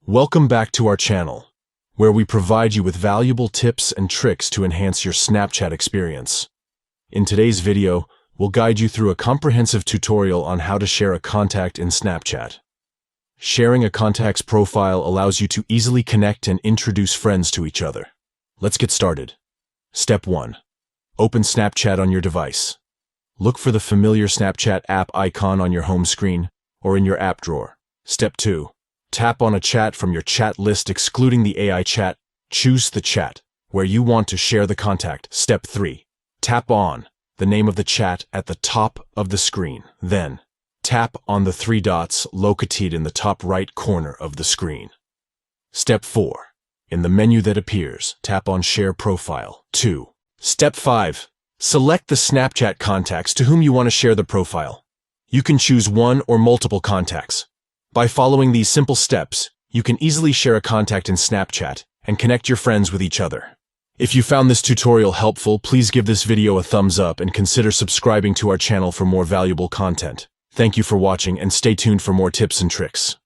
Welcome back to our channel, where we provide you with valuable tips and tricks to enhance your Snapchat experience. In today's video, we'll guide you through a comprehensive tutorial on how to share a contact in Snapchat. Sharing a contact's profile allows you to easily connect and introduce friends to each other. Let's get started. Step 1. Open Snapchat on your device. Look for the familiar Snapchat app icon on your home screen or in your app drawer. Step 2. Tap on a chat from your chat list excluding the AI chat. Choose the chat where you want to share the contact. Step 3. Tap on the name of the chat at the top of the screen. Then, tap on the 3 dots located in the top right corner of the screen. Step 4. In the menu that appears, tap on Share Profile. 2. Step 5. Select the Snapchat contacts to whom you want to share the profile. You can choose one or multiple contacts. By following these simple steps, you can easily share a contact in Snapchat and connect your friends with each other. If you found this tutorial helpful, please give this video a thumbs up and consider subscribing to our channel for more valuable content. Thank you for watching and stay tuned for more tips and tricks.